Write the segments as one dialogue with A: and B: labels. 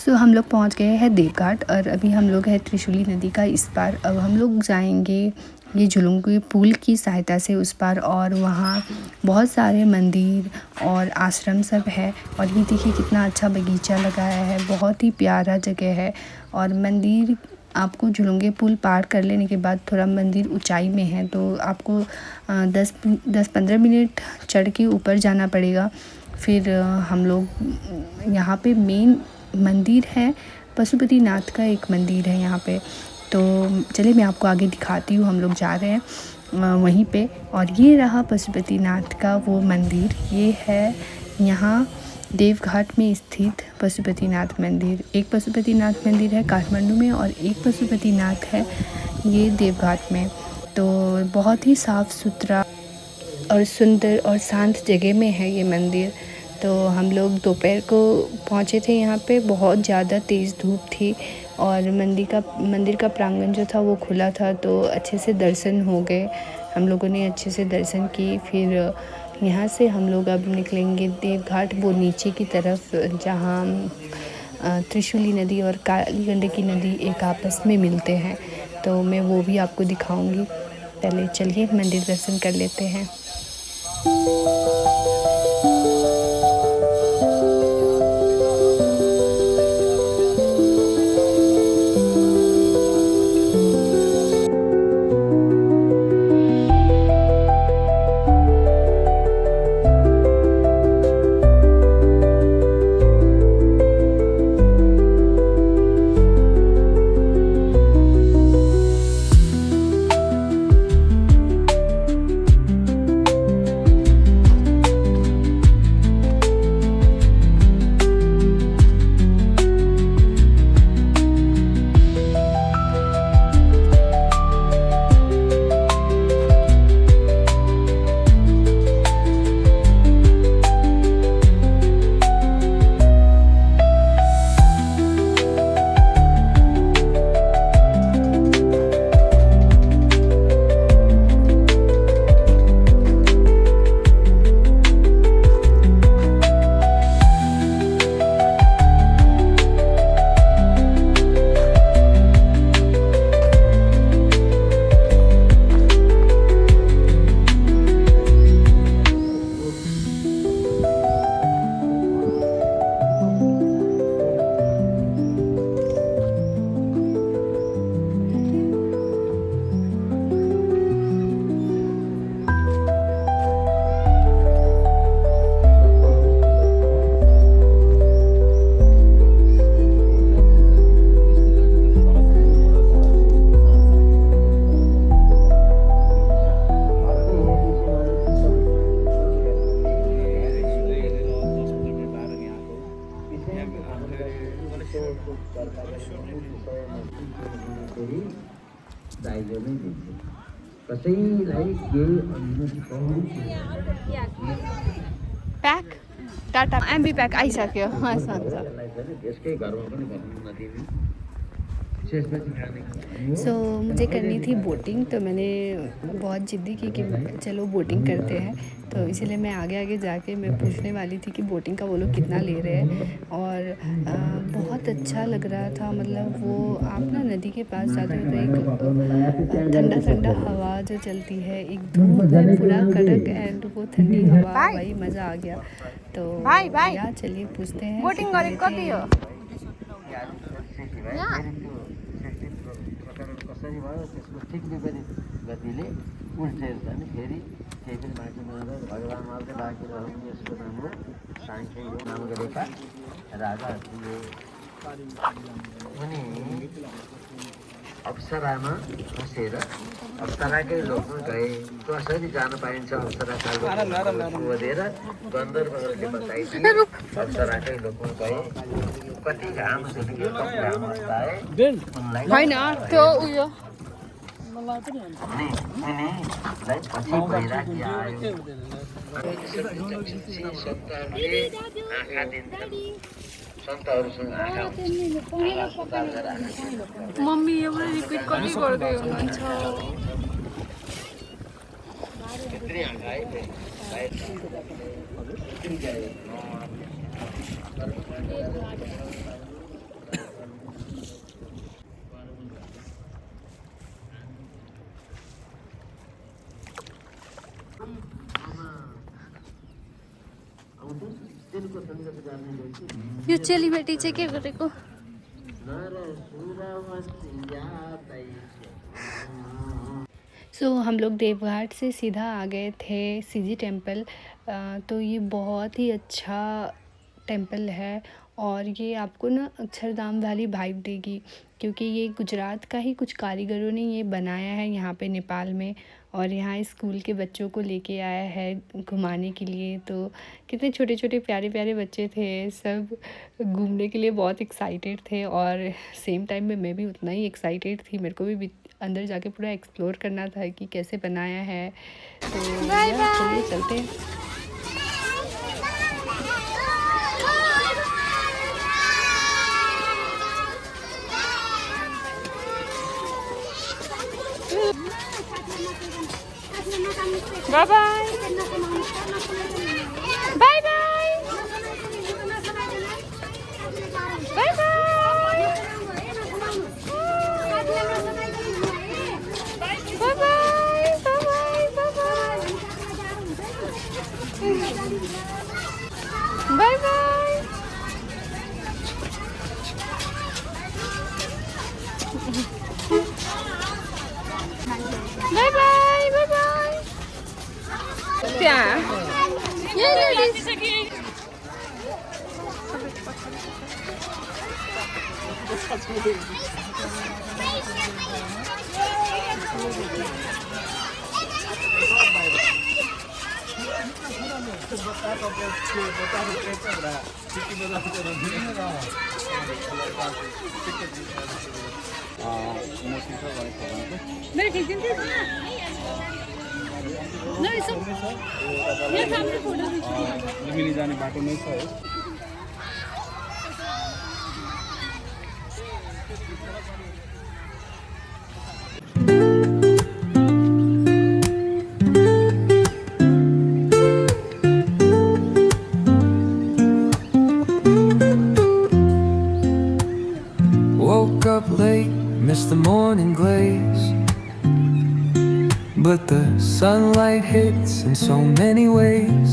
A: सो हम लोग पहुंच गए हैं देवघाट और अभी हम लोग हैं त्रिशूली नदी का इस पार। अब हम लोग जाएंगे ये झुलुंगी पुल की सहायता से उस पार, और वहाँ बहुत सारे मंदिर और आश्रम सब है। और ये देखिए कितना अच्छा बगीचा लगाया है, बहुत ही प्यारा जगह है। और मंदिर आपको झुलुंगी पुल पार कर लेने के बाद थोड़ा मंदिर ऊंचाई में है, तो आपको 10-15 मिनट चढ़ के ऊपर जाना पड़ेगा। फिर हम लोग यहाँ पे मेन मंदिर है, पशुपतिनाथ का एक मंदिर है यहाँ पे। तो चलिए मैं आपको आगे दिखाती हूँ। हम लोग जा रहे हैं वहीं पे, और ये रहा पशुपतिनाथ का वो मंदिर। ये है यहाँ देवघाट में स्थित पशुपतिनाथ मंदिर। एक पशुपतिनाथ मंदिर है काठमांडू में और एक पशुपतिनाथ है ये देवघाट में। तो बहुत ही साफ़ सुथरा और सुंदर और शांत जगह में है ये मंदिर। तो हम लोग दोपहर को पहुँचे थे यहाँ पे, बहुत ज़्यादा तेज़ धूप थी और मंदिर का प्रांगण जो था वो खुला था, तो अच्छे से दर्शन हो गए। हम लोगों ने अच्छे से दर्शन किए। फिर यहाँ से हम लोग अब निकलेंगे देवघाट, वो नीचे की तरफ जहाँ त्रिशूली नदी और काली गंडकी नदी एक आपस में मिलते हैं। तो मैं वो भी आपको दिखाऊंगी। पहले चलिए मंदिर दर्शन कर लेते हैं। प्याक टाटा एमबी प्याक आइसक्यो। यसकै घरमा पनि भन्नु नदिनु। सो मुझे करनी थी बोटिंग, तो मैंने बहुत ज़िद्दी की कि चलो बोटिंग करते हैं। तो इसीलिए मैं आगे आगे जाके मैं पूछने वाली थी कि बोटिंग का वो लोग कितना ले रहे हैं। और बहुत अच्छा लग रहा था। मतलब वो आप ना नदी के पास जाते हो तो एक ठंडा ठंडा हवा जो चलती है, एक धूप है पूरा कड़क एंड वो ठंडी हवा, भाई मज़ा आ गया। तो यार चलिए पूछते हैं बोटिंग कति हो। कसरी भयो त्यसको ठिक विपरीत गतिले उल्टेर जाने, फेरि केही पनि बाँकी नरह भगवान् मात्रै बाँकी रहनु। यसको नाम हो साङ्ख्य योग नाम गरेका राजा थिए। उनी अप्सरामा फसेर अप्सराकै लोकमा गए। कसरी जान पाइन्छ अप्सराका लोकमा सोधेर गन्धर्वहरूले बताइदिए। अप्सराकै लोकमा गए, कति घाम सुक्यो, कति घाम अस्ताए उनलाई त्यो उयो उनीलाई पछि भइराखी आयो। आँखा दिन्छन्, सन्तहरूसँग आँखा मम्मी यो रिपिट कति गर्दै हुनुहुन्छ। त्यत्रै आँखा है यो चली बेटी चाहिँ के गरेको? सो हम लोग देवघाट से सीधा आ गए थे सीजी टेम्पल। तो ये बहुत ही अच्छा टेम्पल है और ये आपको ना अक्षरधाम वाली वाइब देगी, क्योंकि ये गुजरात का ही कुछ कारीगरों ने ये बनाया है यहाँ पे नेपाल में, और यहाँ स्कूल के बच्चों को लेके आया है घुमाने के लिए। तो कितने छोटे छोटे प्यारे प्यारे बच्चे थे, सब घूमने के लिए बहुत एक्साइटेड थे और सेम टाइम में मैं भी उतना ही एक्साइटेड थी। मेरे को भी अंदर जाके पूरा एक्सप्लोर करना था कि कैसे बनाया है। तो चलिए चलते हैं। Bye bye bye bye bye bye. Bye bye bye bye. क्या ये
B: मिली जाने बाटो नै छ है।
C: Woke up late, missed the morning glaze, but the sunlight hits in so many ways.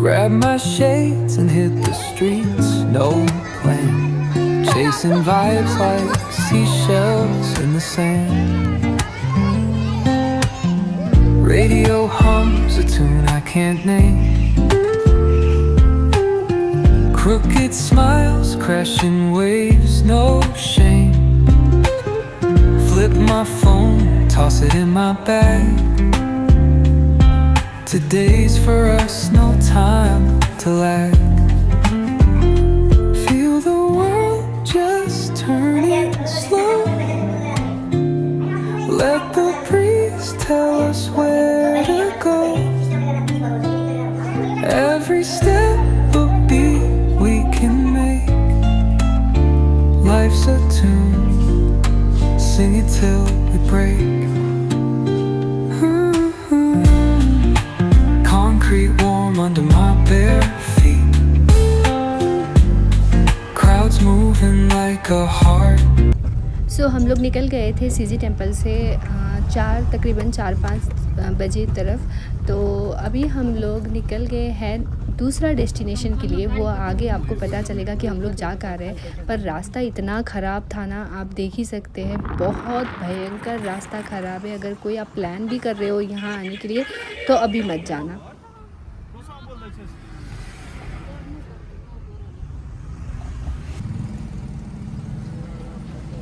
C: Grabbed my shades and hit the streets, no plan, chasing vibes like seashells in the sand. Radio hums a tune I can't name, crooked smiles, crashing waves, no shame. Flip my phone, toss it in my bag. Today's for us, no time to lag. Feel the world just turning slow. Let the breeze tell us where to go. Every step a beat we can make. Life's a tune, sing it till we break. Concrete warm under my bare feet. Crowds moving like a heart.
A: सो हम लोग निकल गए थे CG temple से तकरीबन 4-5 बजे तरफ। तो अभी हम लोग निकल गए हैं दूसरा डेस्टिनेशन के लिए। वो आगे आपको पता चलेगा कि हम लोग जा कर रहे हैं, पर रास्ता इतना ख़राब था ना, आप देख ही सकते हैं, बहुत भयंकर रास्ता ख़राब है। अगर कोई आप प्लान भी कर रहे हो यहाँ आने के लिए तो अभी मत जाना।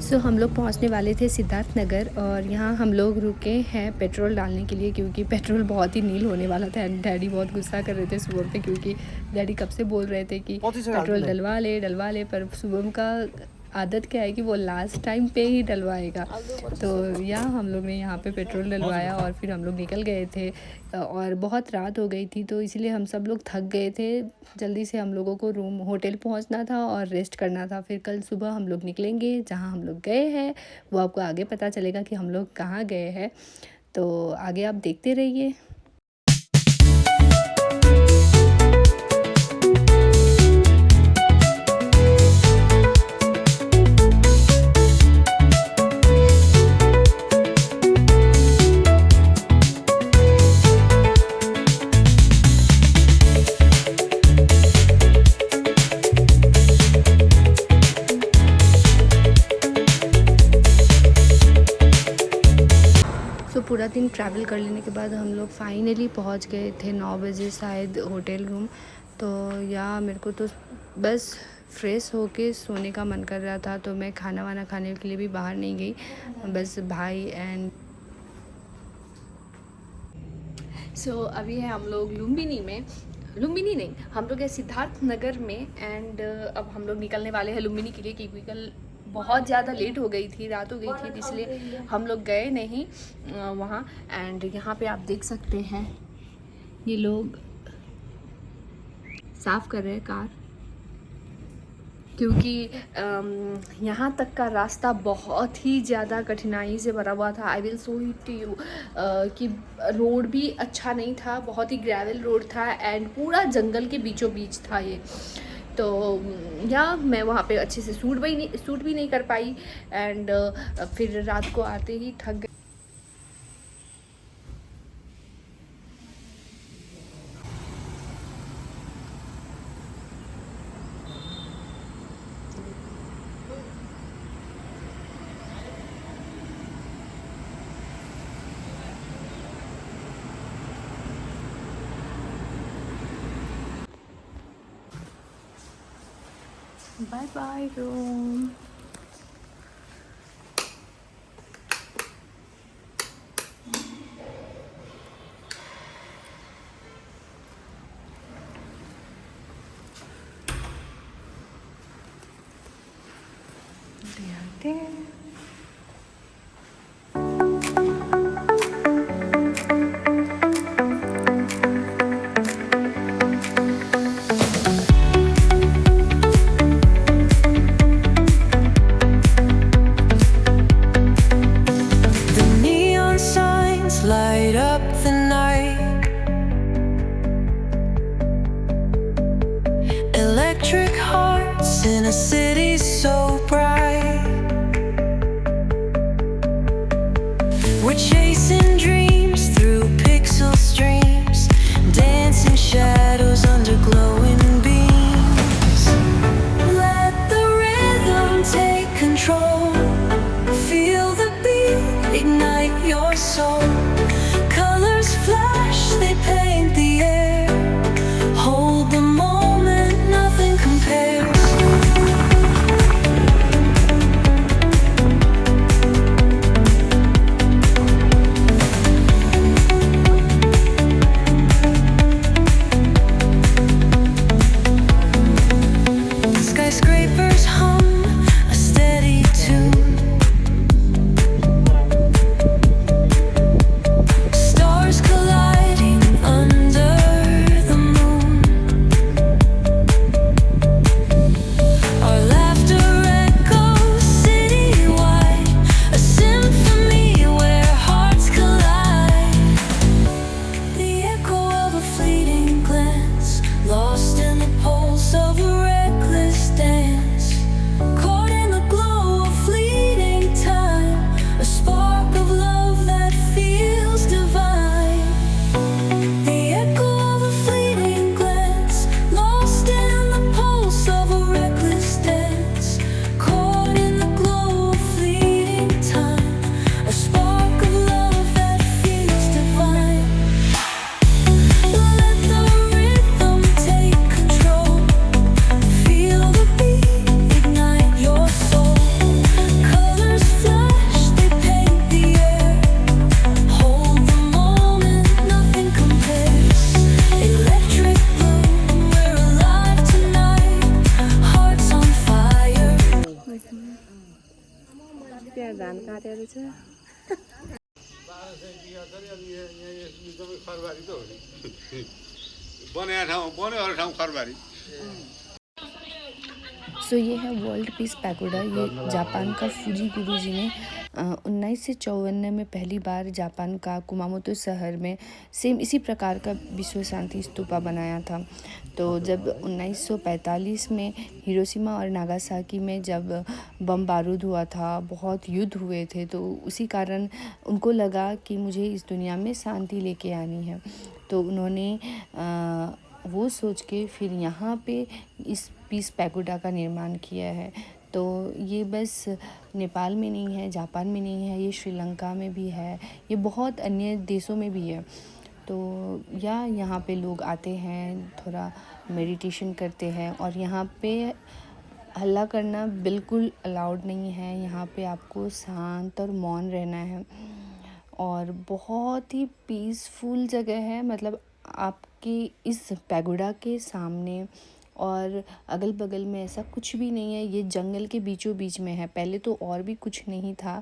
A: सो हम लोग पहुंचने वाले थे सिद्धार्थ नगर, और यहाँ हम लोग रुके हैं पेट्रोल डालने के लिए, क्योंकि पेट्रोल बहुत ही नील होने वाला था। डैडी बहुत गुस्सा कर रहे थे सुबह पे, क्योंकि डैडी कब से बोल रहे थे कि पेट्रोल डलवा ले, पर सुबह का आदत क्या है कि वो लास्ट टाइम पे ही डलवाएगा। तो यहाँ हम लोग ने यहाँ पे पेट्रोल डलवाया और फिर हम लोग निकल गए थे। और बहुत रात हो गई थी, तो इसलिए हम सब लोग थक गए थे। जल्दी से हम लोगों को होटल पहुँचना था और रेस्ट करना था। फिर कल सुबह हम लोग निकलेंगे, जहाँ हम लोग गए हैं वो आपको आगे पता चलेगा कि हम लोग कहाँ गए हैं। तो आगे आप देखते रहिए। पूरा दिन ट्रैवल कर लेने के बाद हम लोग फाइनली पहुंच गए थे 9 बजे शायद होटल रूम। तो या मेरे को तो बस फ्रेश होके सोने का मन कर रहा था, तो मैं खाना वाना खाने के लिए भी बाहर नहीं गई। बस भाई एंड अभी है हम लोग लुम्बिनी में। लुम्बिनी नहीं, हम लोग है सिद्धार्थ नगर में। एंड अब हम लोग निकलने वाले हैं लुम्बिनी के लिए, क्योंकि कल बहुत ज़्यादा लेट हो गई थी, रात हो गई थी, इसलिए हम लोग गए नहीं वहाँ। एंड यहाँ पे आप देख सकते हैं ये लोग साफ़ कर रहे हैं कार, क्योंकि यहाँ तक का रास्ता बहुत ही ज़्यादा कठिनाई से भरा हुआ था। I will show it to you कि रोड भी अच्छा नहीं था, बहुत ही ग्रेवल रोड था एंड पूरा जंगल के बीचों बीच था ये। तो या मैं वहाँ पे अच्छे से शूट भी नहीं कर पाई। एंड फिर रात को आते ही थक गई। Bye bye Rome.
C: The neon signs light up the night. Electric hearts in a city so bright. We're chasing dreams through pixel streams, dancing shadows under glowing beams. Let the rhythm take control. Feel the beat, ignite your soul. Colors flash, they paint the air. Hold the moment, nothing compares. Skyscrapers hum a steady tune. Stars colliding under the moon. Our laughter echoes citywide, a symphony where hearts collide. The echo of a fleeting glance, lost in the pulse of a reckless dance. Caught in the glow of fleeting time, a spark of love that feels divine. The echo of a fleeting glance, lost in the pulse of a reckless dance. Caught in the glow of fleeting time, a spark of love that feels divine. Let the rhythm take control. Feel the beat, ignite your soul. Colors flash, they paint the air. Hold the moment, nothing compares. Electric blue, we're alive tonight. Hearts on fire.
D: खरबारी त हो नि बनाएको ठाउँ बन्यो अरू ठाउँ खरबारी
A: ये है वर्ल्ड पीस पैगोडा। ये जापान का फूजी गुरुजी ने 1954 में पहली बार जापान का कुमामोतो शहर में सेम इसी प्रकार का विश्व शांति स्तूपा बनाया था। तो जब 1945 में हिरोशिमा और नागासाकी में जब बम बारूद हुआ था, बहुत युद्ध हुए थे, तो उसी कारण उनको लगा कि मुझे इस दुनिया में शांति लेके आनी है। तो उन्होंने वो सोच के फिर यहाँ पे इस पीस पैगोडा का निर्माण किया है। तो ये बस नेपाल में नहीं है, जापान में नहीं है, ये श्रीलंका में भी है, ये बहुत अन्य देशों में भी है। तो यहाँ पे लोग आते हैं, थोड़ा मेडिटेशन करते हैं और यहाँ पे हल्ला करना बिल्कुल अलाउड नहीं है। यहाँ पे आपको शांत और मौन रहना है और बहुत ही पीसफुल जगह है। मतलब आपके इस पैगोडा के सामने और अगल बगल में ऐसा कुछ भी नहीं है, ये जंगल के बीचों बीच में है। पहले तो और भी कुछ नहीं था।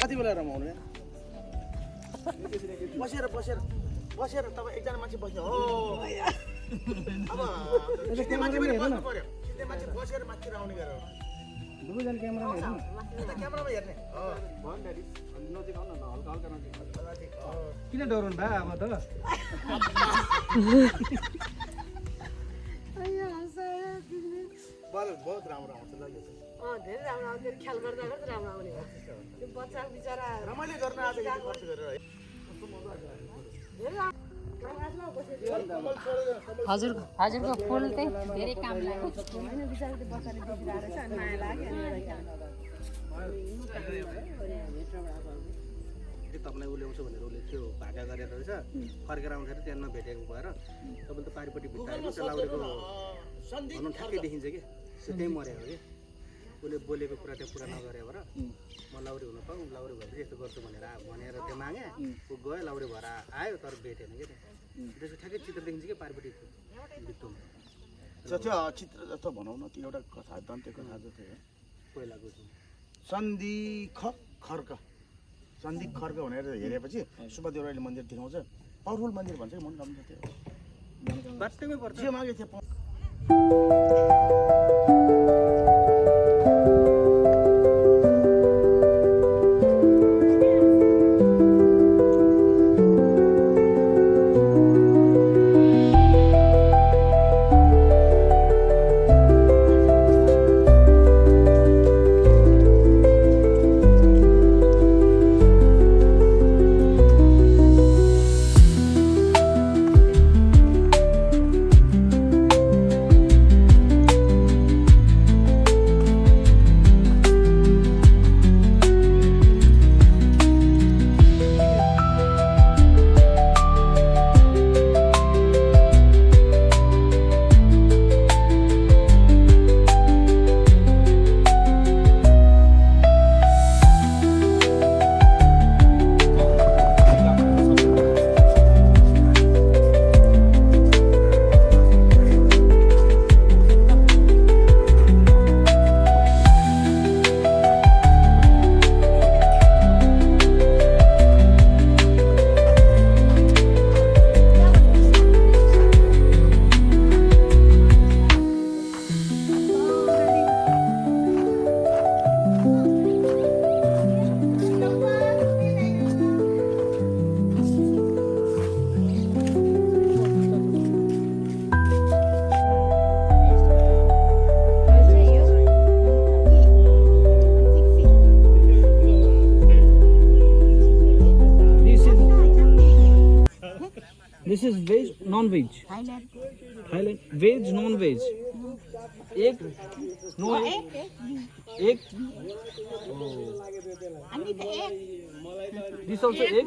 B: कति बेला रमाउने बसेर बसेर बसेर तपाईँ एकजना मान्छे बस्ने हो अब सिधै मान्छे पनि बस्नु पर्यो सिधै मान्छे बसेर माथि आउने गरेर दुवैजना क्यामेरामा हेर्नु यता क्यामेरामा हेर्ने हो भन ड्याडी नजिक आउन न हल्का हल्का नजिक किन डराउनु भए अब त बहुत राम्रो आउँछ लाग्यो
E: धेरै राम्रो आउँछ ख्याल गर्दा गर्दा राम्रो आउने भयो त्यो बच्चा बिचरा
B: रमाइलो गर्न आज यति खर्च गरेर है
E: हजुरको फुल चाहिँ धेरै काम लाग्यो होइन बिचरा त्यो बच्चाले देखिरहेको रहेछ अनि माया लाग्यो
B: तपाईँलाई उसले आउँछ भनेर उसले त्यो भागा गरेर रहेछ फर्केर आउँदाखेरि त्यहाँ नभेटेको भएर तपाईँले त पारिपट्टि भित्ताएको त्यो लाउरेको भनौँ ठ्याक्कै देखिन्छ कि त्यहीँ मरेको कि उसले बोलेको कुरा त्यो पुरा नगरे भएर म लाउरे हुन पाऊँ लाउरे भएपछि यस्तो गर्छु भनेर त्यो मागेँ ऊ गयो लाउरे भएर आयो तर भेटेन कि त्यसको ठ्याक्कै चित्र देखिन्छ कि पारिपट्टि भित्तोमा
F: त्यो चित्र जस्तो भनौँ न त्यो एउटा कथा दन्त्य कथा जस्तै हो
B: पहिलाको
F: सन्धि खर्क सन्धि खर्क भनेर हेरेपछि सुब्बादेउराले मन्दिर देखाउँछ पावरफुल मन्दिर भन्छ कि मनोकामना त्यो
B: बाटैमै पर्छ
F: जे मागे थियो
B: This is veg, non-veg. Thailand. Veg, non-veg. Egg? No egg? Egg? This also egg?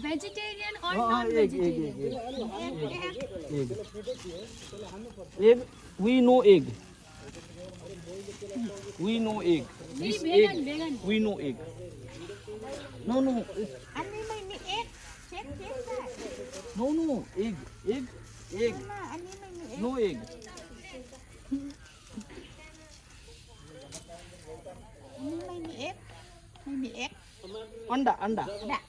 G: Vegetarian or
B: Egg.
G: non-vegetarian?
B: Egg. We know egg. We know egg. This egg.
G: vegan.
B: We know egg.
G: No, no.
H: อันนี้ไม่มีเอ็กเช็คได้
G: No, no. Egg. Egg. Egg.
H: อันนี้ไม่มีเอ็ก
G: No egg.
H: อันนี้ไม่มีเอ็กไม่มีเอ็ก
G: Anda, anda.
H: ดะ